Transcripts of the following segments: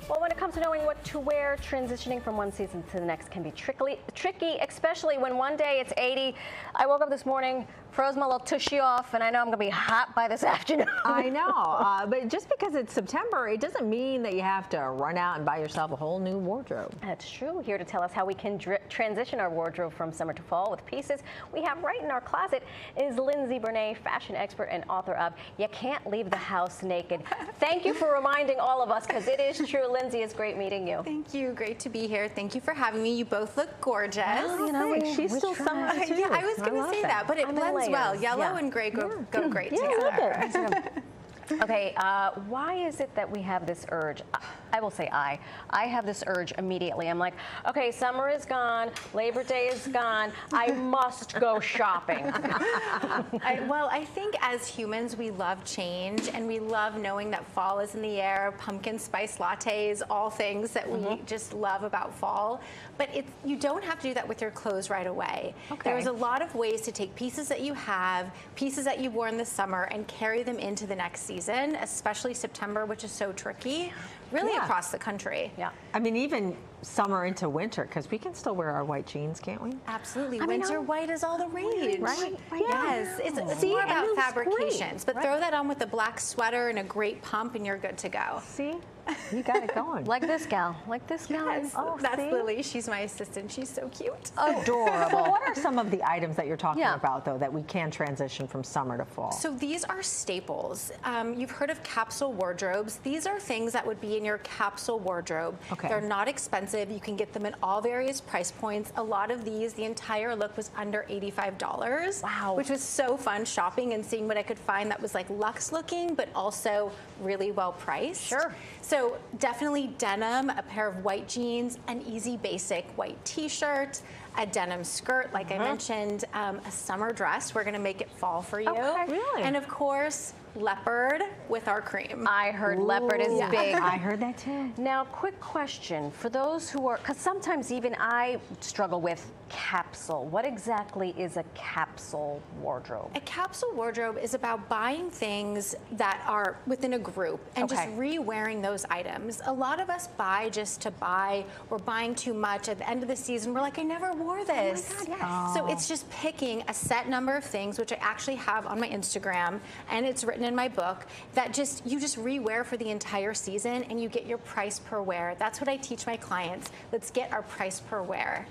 Well, when it comes to knowing what to wear, transitioning from one season to the next can be tricky, especially when one day it's 80. I woke up this morning, froze my little tushy off, and I know I'm going to be hot by this afternoon. I know, but just because it's September, it doesn't mean that you have to run out and buy yourself a whole new wardrobe. That's true. Here to tell us how we can transition our wardrobe from summer to fall with pieces we have right in our closet is Lindsey Bernay, fashion expert and author of You Can't Leave the House Naked. Thank you for reminding all of us, because it is true. Lindsey, it's great meeting you. Thank you. Great to be here. Thank you for having me. You both look gorgeous. Well, you know, she's still summer too. Yeah, I was going to say that, but it blends well. Yellow and gray go great together. Okay, why is it that we have this urge? I will say I have this urge immediately. I'm like, okay, summer is gone, Labor Day is gone, I must go shopping. I think as humans, we love change, and we love knowing that fall is in the air, pumpkin spice lattes, all things that we just love about fall. But you don't have to do that with your clothes right away. Okay. There's a lot of ways to take pieces that you have, pieces that you've worn this summer, and carry them into the next season, especially September, which is so tricky, really across the country. Yeah. I mean, even summer into winter, because we can still wear our white jeans, can't we? Absolutely. Winter white is all the rage. Right? Yes. It's more about fabrications, but throw that on with a black sweater and a great pump, and you're good to go. See? You got it going. Like this gal. Like this gal. Yes. Oh, that's Lily. She's my assistant. She's so cute. Adorable. What are some of the items that you're talking about, though, that we can transition from summer to fall? So these are staples. You've heard of capsule wardrobes. These are things that would be in your capsule wardrobe. Okay. They're not expensive. You can get them at all various price points. A lot of these, the entire look was under $85. Wow. Which was so fun shopping and seeing what I could find that was like luxe looking, but also really well priced. Sure. So definitely denim, a pair of white jeans, an easy basic white t-shirt, a denim skirt, like I mentioned, a summer dress. We're gonna make it fall for you. Okay. Really? And of course, leopard with our cream. I heard leopard is big. I heard that too. Now, quick question for those who are, because sometimes even I struggle with capsule. What exactly is a capsule wardrobe? A capsule wardrobe is about buying things that are within a group and just re-wearing those items. A lot of us buy just to buy. We're buying too much. At the end of the season, we're like, I never wore this. Oh my God, yes. So it's just picking a set number of things, which I actually have on my Instagram, and it's written in my book, that you just re-wear for the entire season, and you get your price per wear. That's what I teach my clients. Let's get our price per wear.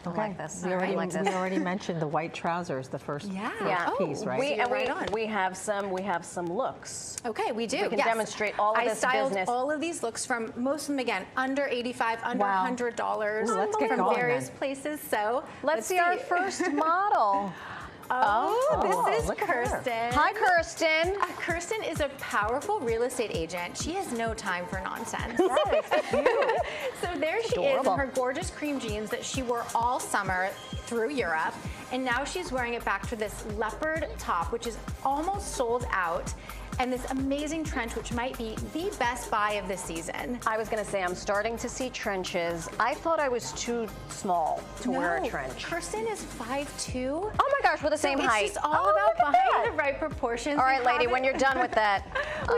Okay. I like this. We already mentioned the white trousers, the first piece, right? We have some looks. Okay, we do. We can demonstrate all of this business. I styled all of these looks from, most of them again, under $85, under $100 let's get from going various then. places. So let's see our first model. This is Kirsten. Hi, Kirsten. Kirsten is a powerful real estate agent. She has no time for nonsense. So there she is in her gorgeous cream jeans that she wore all summer through Europe. And now she's wearing it back to this leopard top, which is almost sold out. And this amazing trench, which might be the best buy of the season. I was going to say, I'm starting to see trenches. I thought I was too small to wear a trench. Kirsten is 5'2". Oh my gosh, we're the same height. It's just all about buying the right proportions. All right, lady, when you're done with that,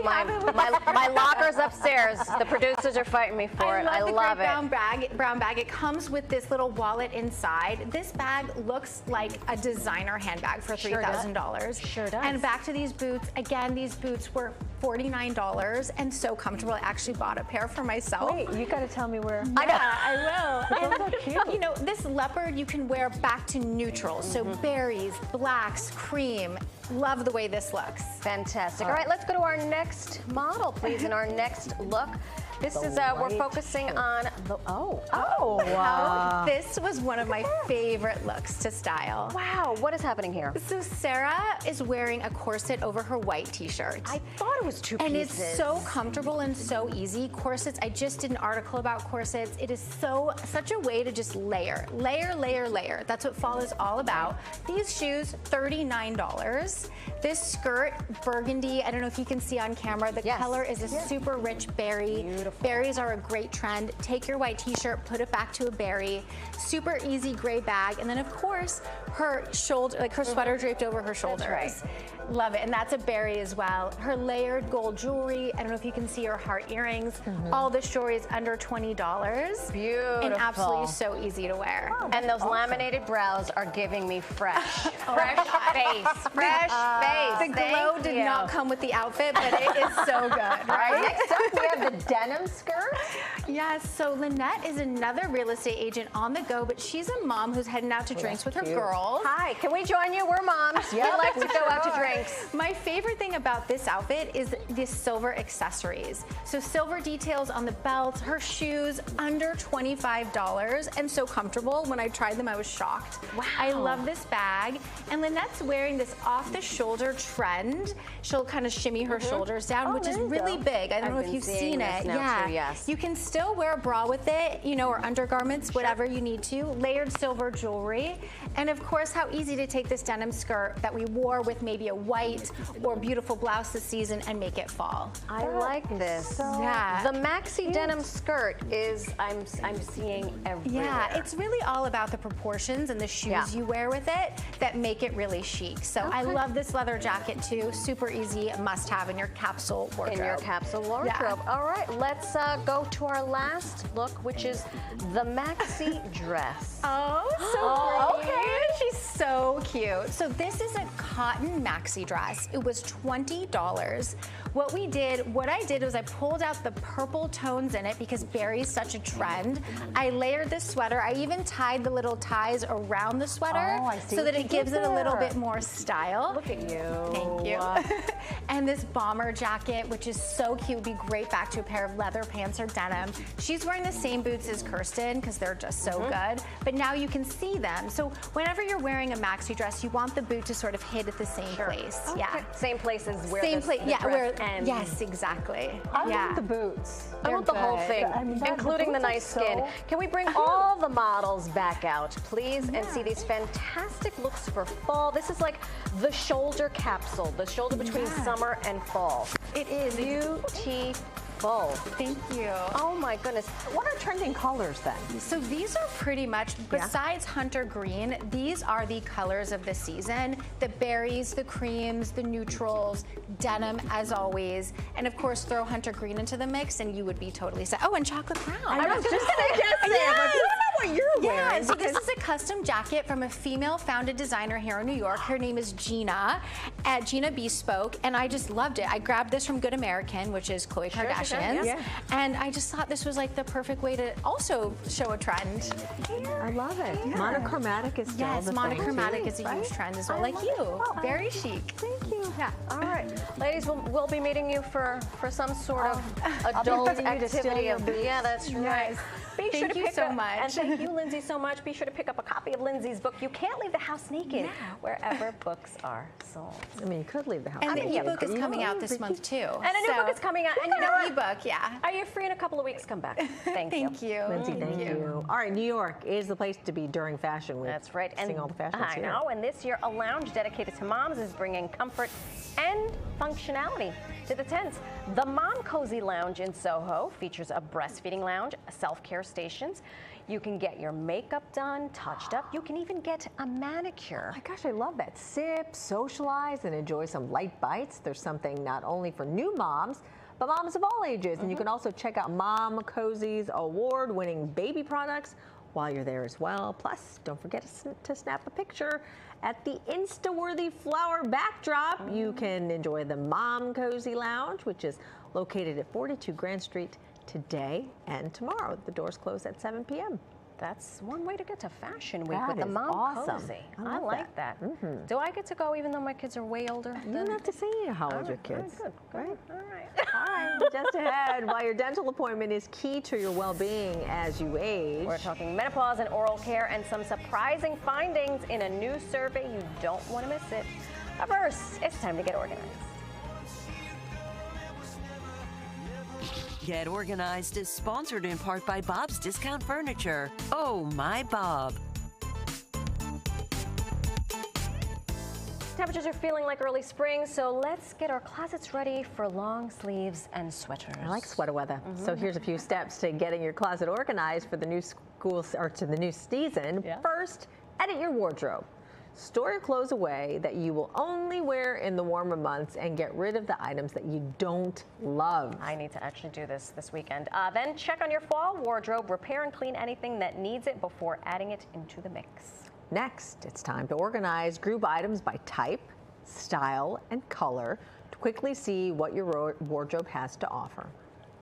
my locker's upstairs. The producers are fighting me for it. I love it. Brown bag. It comes with this little wallet inside. This bag looks like a designer handbag for $3,000. Sure does. And back to these boots. Again, these boots were $49 and so comfortable. I actually bought a pair for myself. Wait, you got to tell me where. I will. Those are cute. You know, this leopard you can wear back to neutral. So berries, blacks, cream. Love the way this looks. Fantastic. All right, let's go to our next model, please, in our next look. This is, we're focusing on the, this was one of my favorite looks to style. Wow, what is happening here? So Sarah is wearing a corset over her white t-shirt. I thought it was two pieces. And it's so comfortable and so easy. Corsets, I just did an article about corsets. It is such a way to just layer. That's what fall is all about. These shoes, $39. This skirt, burgundy, I don't know if you can see on camera, the color is a super rich berry. Beautiful. Berries are a great trend. Take your white t-shirt, put it back to a berry. Super easy gray bag. And then of course, her shoulder, like her sweater draped over her shoulders. That's right. Love it. And that's a berry as well. Her layered gold jewelry. I don't know if you can see her heart earrings. All this jewelry is under $20. Beautiful. And absolutely so easy to wear. Oh, and those laminated brows are giving me fresh face. Fresh face. The glow did not come with the outfit, but it is so good, right? Next up, we have the denim skirt. Yes, so Lynette is another real estate agent on the go, but she's a mom who's heading out to drinks with her girls. Hi, can we join you? We're moms. We like to go out to drinks. My favorite thing about this outfit is the silver accessories. So silver details on the belt, her shoes, under $25 and so comfortable. When I tried them, I was shocked. Wow. I love this bag. And Lynette's wearing this off-the-shoulder trend. She'll kind of shimmy her shoulders down, which is really big. I don't know if you've seen it. Too, yes. You can still wear a bra with it, you know, or undergarments, whatever you need to. Layered silver jewelry. And of course, how easy to take this denim skirt that we wore with maybe a white or beautiful blouse this season and make it fall. I like this. Yeah. The maxi denim skirt is, I'm seeing everywhere. Yeah, it's really all about the proportions and the shoes you wear with it that make it really chic. So I love this leather jacket too. Super easy, must have in your capsule wardrobe. In your capsule wardrobe. All right, let's go to our last look, which is the maxi dress. Oh, so pretty. Okay. She's so cute. So this is a cotton maxi dress. It was $20. What I did was I pulled out the purple tones in it because berry's such a trend. I layered this sweater. I even tied the little ties around the sweater so that it gives it a little bit more style. Look at you. Thank you. And this bomber jacket, which is so cute, would be great back to a pair of leather pants or denim. She's wearing the same boots as Kirsten because they're just so good, but now you can see them. So whenever you're wearing a maxi dress, you want the boot to sort of hit at the same place. Okay. Yeah. Same place as where same the place. Yeah, dress ends. Yes, exactly. I want the boots. I want the whole thing, I mean, including the nice skin. Can we bring all the models back out, please, and see these fantastic looks for fall? This is like the shoulder capsule, the shoulder between summer and fall. It is. Beautiful. Thank you. Oh my goodness. What are trending colors then? So these are pretty much, besides hunter green, these are the colors of the season. The berries, the creams, the neutrals, denim as always, and of course throw hunter green into the mix and you would be totally set. Oh, and chocolate brown. I was just gonna guess it. Like, you don't know what you're wearing. So this is a custom jacket from a female-founded designer here in New York. Her name is Gina, at Gina Bespoke, and I just loved it. I grabbed this from Good American, which is Khloe Kardashian's, and I just thought this was like the perfect way to also show a trend. I love it. Yeah. Monochromatic is still the monochromatic thing, is a huge trend as well, like you. Oh, very chic. Thank you. Yeah. All right, ladies, we'll be meeting you for some sort of adult activity. Yeah, that's right. Be sure to you pick so up, much. And thank you, Lindsey, so much. Be sure to pick up a copy of Lindsey's book, You Can't Leave the House Naked, wherever books are sold. I mean, you could leave the house. And the ebook is coming out this month too. And a new book is coming out. And you know what? Ebook, Are you free in a couple of weeks? Come back. Thank you. Lindsey, thank you. All right, New York is the place to be during Fashion Week. That's right. Seeing all the fashions here. I know. And this year, a lounge dedicated to moms is bringing comfort and functionality to the tents. The Mom Cozy Lounge in Soho features a breastfeeding lounge, self-care stations. You can get your makeup done, touched up. You can even get a manicure. Oh my gosh, I love that. Sip, socialize, and enjoy some light bites. There's something not only for new moms, but moms of all ages. And you can also check out Mom Cozy's award-winning baby products while you're there as well. Plus, don't forget to snap a picture at the Insta-worthy flower backdrop. You can enjoy the Mom Cozy Lounge, which is located at 42 Grand Street today and tomorrow. The doors close at 7 p.m. That's one way to get to Fashion Week That with the is Mom awesome. Cozy. I like that. Do I get to go even though my kids are way older? You don't have to say how old your kids. Good. Right? All right. All right, just ahead, while your dental appointment is key to your well-being as you age. We're talking menopause and oral care and some surprising findings in a new survey. You don't want to miss it. But first, it's time to get organized. Get Organized is sponsored in part by Bob's Discount Furniture. Oh, my Bob. temperatures are feeling like early spring, so let's get our closets ready for long sleeves and sweaters. I like sweater weather. So here's a few steps to getting your closet organized for the new school or to the new season. Yeah. First, edit your wardrobe. Store your clothes away that you will only wear in the warmer months and get rid of the items that you don't love. I need to actually do this weekend. Then check on your fall wardrobe, repair and clean anything that needs it before adding it into the mix. Next, it's time to organize group items by type, style, and color to quickly see what your wardrobe has to offer.